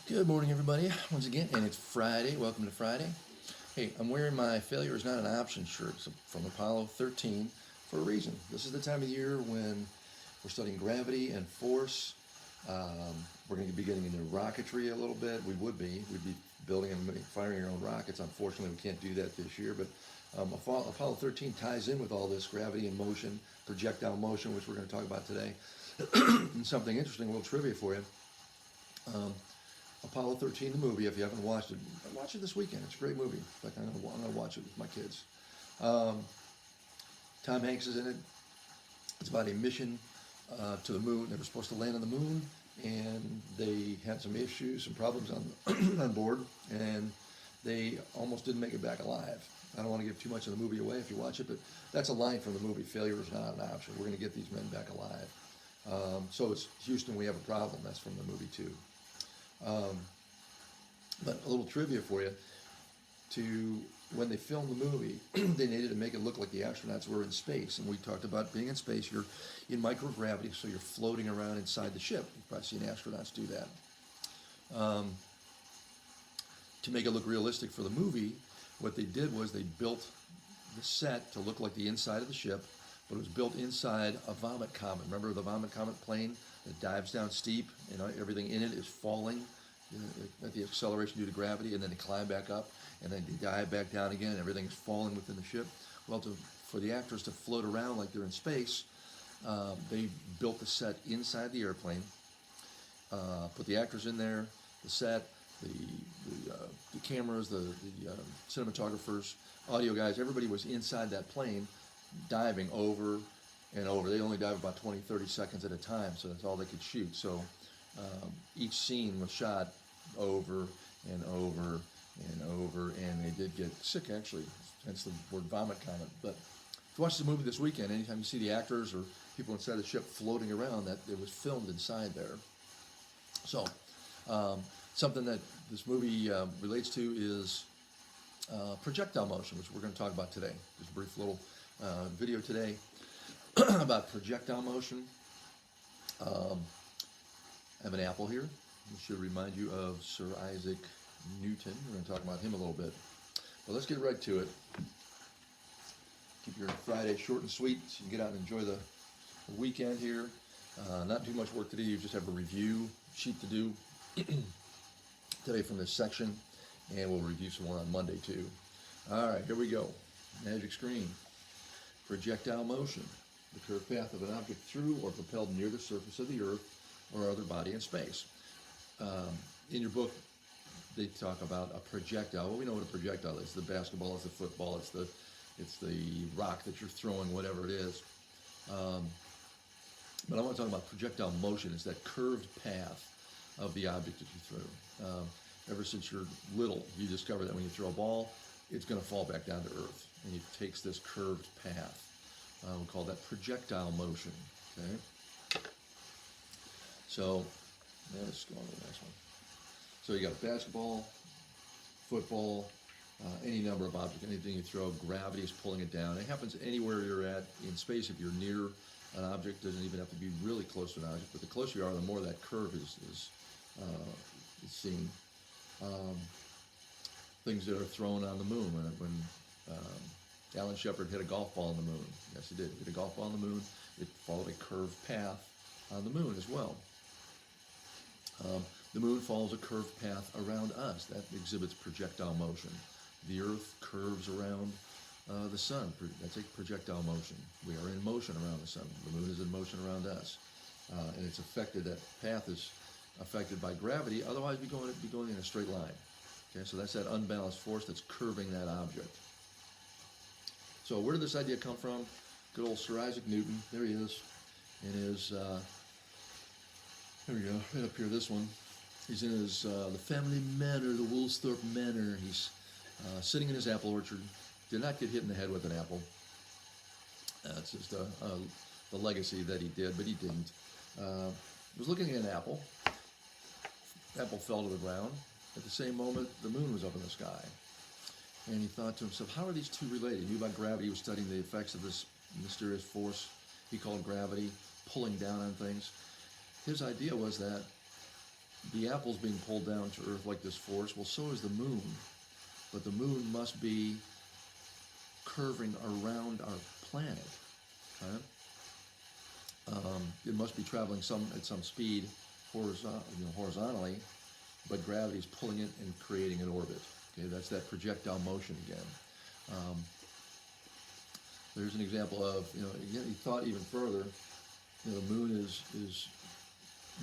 Good morning, everybody. Once again, and it's Friday. Welcome to Friday. Hey, I'm wearing my "Failure is Not an Option" shirt from Apollo 13 for a reason. This is the time of year when we're studying gravity and force. We're going to be getting into rocketry a little bit. We'd be building and firing our own rockets. Unfortunately, we can't do that this year, but Apollo 13 ties in with all this gravity and motion, projectile motion, which we're going to talk about today. And something interesting, a little trivia for you. Apollo 13, the movie, if you haven't watched it, watch it this weekend. It's a great movie. In fact, I'm going to watch it with my kids. Tom Hanks is in it. It's about a mission to the moon. They were supposed to land on the moon, and they had some issues, some problems on, on board, and they almost didn't make it back alive. I don't want to give too much of the movie away if you watch it, but that's a line from the movie, "Failure is not an option." We're going to get these men back alive. So it's Houston, we have a problem. That's from the movie, too. But a little trivia for you, when they filmed the movie, they needed to make it look like the astronauts were in space. And we talked about being in space, you're in microgravity, so you're floating around inside the ship. You've probably seen astronauts do that. To make it look realistic for the movie, what they did was they built the set to look like the inside of the ship, but it was built inside a Vomit Comet. Remember the Vomit Comet plane that dives down steep, and everything in it is falling at the acceleration due to gravity, and then they climb back up, and then they dive back down again, and everything's falling within the ship. Well, for the actors to float around like they're in space, they built the set inside the airplane, put the actors in there, the set, the cameras, the cinematographers, audio guys, everybody was inside that plane, diving over and over. They only dive about 20, 30 seconds at a time, so that's all they could shoot. So each scene was shot over and over and over, and they did get sick, actually, hence the word Vomit Comet. But if you watch the movie this weekend, anytime you see the actors or people inside the ship floating around, that it was filmed inside there. So something that this movie relates to is projectile motion, which we're going to talk about today. Just a brief little video today about projectile motion. I have an apple here. It should remind you of Sir Isaac Newton. We're going to talk about him a little bit. But let's get right to it. Keep your Friday short and sweet so you can get out and enjoy the weekend here. Not too much work today. You just have a review sheet to do today from this section, and we'll review some more on Monday too. All right, here we go. Magic screen. Projectile motion. The curved path of an object through or propelled near the surface of the Earth or other body in space. In your book, they talk about a projectile. Well, we know what a projectile is. The basketball, it's the football, it's the rock that you're throwing, whatever it is. But I want to talk about projectile motion. It's that curved path of the object that you threw. Ever since you're little, you discover that when you throw a ball, it's going to fall back down to Earth, and it takes this curved path. We call that projectile motion. Okay. So let's go on to the next one. So you got basketball, football, any number of objects, anything you throw, gravity is pulling it down. It happens anywhere you're at in space. If you're near an object, doesn't even have to be really close to an object, but the closer you are, the more that curve is seen. Things that are thrown on the moon. When Alan Shepard hit a golf ball on the moon. Yes, he did. He hit a golf ball on the moon. It followed a curved path on the moon as well. The moon follows a curved path around us. That exhibits projectile motion. The Earth curves around the sun. That's a projectile motion. We are in motion around the sun. The moon is in motion around us. And it's affected, that path is affected by gravity. Otherwise, we'd be going in a straight line. Okay, so that's that unbalanced force that's curving that object. So where did this idea come from? Good old Sir Isaac Newton. There he is in his, there we go, right up here, this one. He's in his, the family manor, the Woolsthorpe Manor. He's sitting in his apple orchard. Did not get hit in the head with an apple. That's just the legacy that he did, but he didn't. He was looking at an apple. Apple fell to the ground. At the same moment, the moon was up in the sky. And he thought to himself, how are these two related? He knew about gravity. He was studying the effects of this mysterious force he called gravity, pulling down on things. His idea was that the apple's being pulled down to Earth like this force. Well, so is the moon, but the moon must be curving around our planet. Okay? It must be traveling at some speed horizontally, but gravity is pulling it and creating an orbit. Okay, that's that projectile motion again. There's an example of, again, he thought even further. The moon is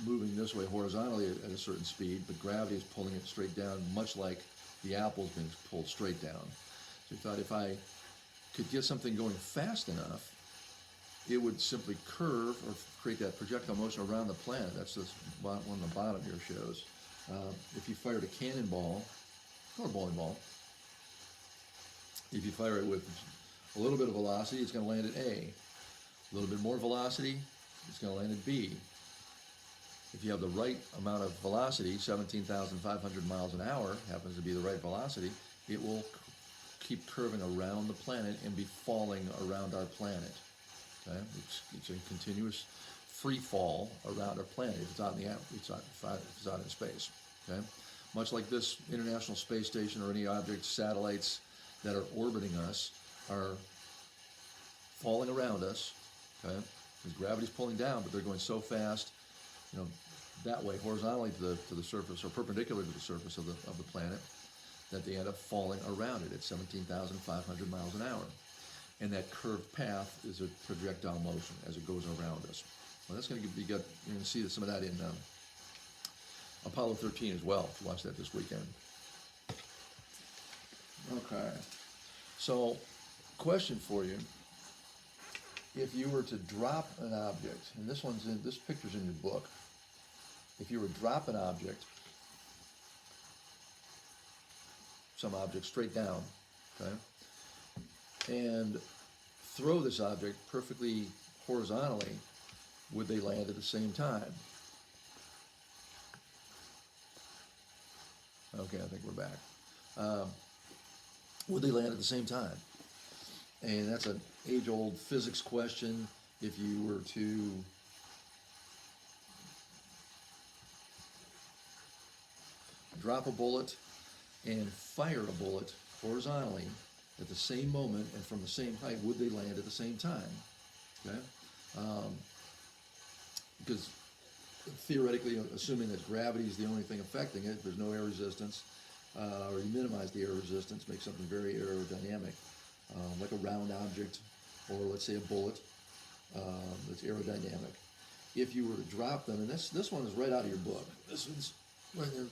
moving this way horizontally at a certain speed, but gravity is pulling it straight down, much like the apple's being pulled straight down. So he thought if I could get something going fast enough, it would simply curve or create that projectile motion around the planet. That's this one on the bottom here shows. If you fired a cannonball or a bowling ball, if you fire it with a little bit of velocity, it's going to land at A. A little bit more velocity, it's going to land at B. If you have the right amount of velocity, 17,500 miles an hour happens to be the right velocity, it will keep curving around the planet and be falling around our planet. Okay? It's a continuous free fall around our planet if it's out in it's out in space. Okay? Much like this International Space Station or any object, satellites that are orbiting us are falling around us. Okay? Because gravity's pulling down, but they're going so fast, that way horizontally to the surface or perpendicular to the surface of the planet, that they end up falling around it at 17,500 miles an hour. And that curved path is a projectile motion as it goes around us. Well, that's going to be good. You're going to see some of that in Apollo 13 as well, if you watch that this weekend. Okay. So, question for you. If you were to drop an object, and this picture's in your book, if you were to drop an object, some object straight down, okay, and throw this object perfectly horizontally, would they land at the same time? Okay, I think we're back. Would they land at the same time? And that's an age-old physics question. If you were to drop a bullet and fire a bullet horizontally at the same moment and from the same height, would they land at the same time? Okay? Because theoretically, assuming that gravity is the only thing affecting it, there's no air resistance, or you minimize the air resistance, make something very aerodynamic, like a round object, or let's say a bullet that's aerodynamic. If you were to drop them, and this one is right out of your book. This one's right in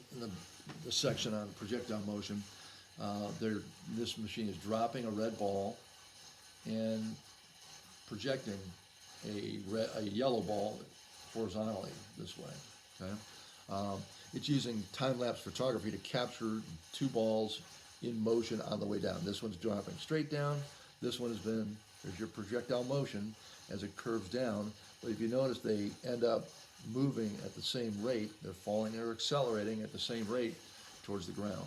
the section on projectile motion. This machine is dropping a red ball and projecting a yellow ball horizontally this way. Okay, it's using time-lapse photography to capture two balls in motion on the way down. This one's dropping straight down. This one there's your projectile motion as it curves down. But if you notice, they end up moving at the same rate. They're accelerating at the same rate towards the ground.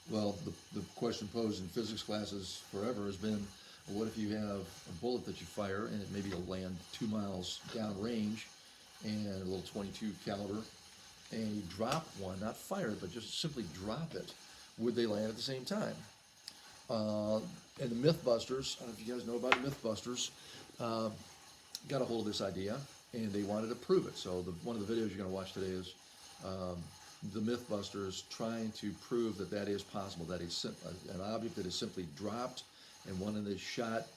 Well, the question posed in physics classes forever has been, well, what if you have a bullet that you fire and it maybe will land 2 miles down range and a little .22 caliber, and you drop one, not fire it, but just simply drop it? Would they land at the same time? And the Mythbusters, I don't know if you guys know about the Mythbusters, got a hold of this idea and they wanted to prove it. So one of the videos you're going to watch today is the Mythbusters trying to prove that is possible, that an object that is simply dropped and one that is shot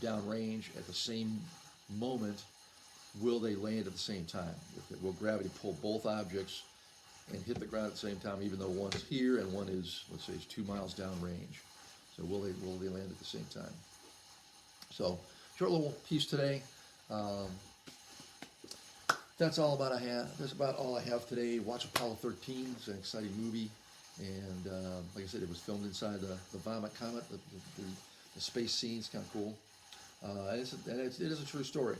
downrange at the same moment, will they land at the same time? Will gravity pull both objects and hit the ground at the same time, even though one's here and one is, let's say, is 2 miles downrange? So will they land at the same time? So short little piece today. That's about all I have today. Watch Apollo 13. It's an exciting movie, and like I said, it was filmed inside the Vomit Comet. The space scene is kind of cool. It is a true story.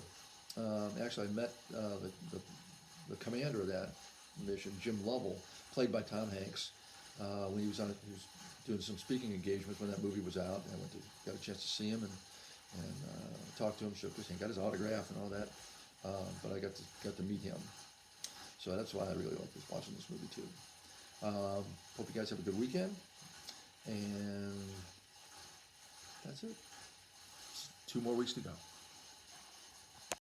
Actually, I met the commander of that mission, Jim Lovell, played by Tom Hanks, when he was doing some speaking engagements when that movie was out. And got a chance to see him and talk to him, shook his hand, got his autograph and all that. But I got to meet him. So that's why I really like watching this movie too. Hope you guys have a good weekend, and that's it. 2 more weeks to go.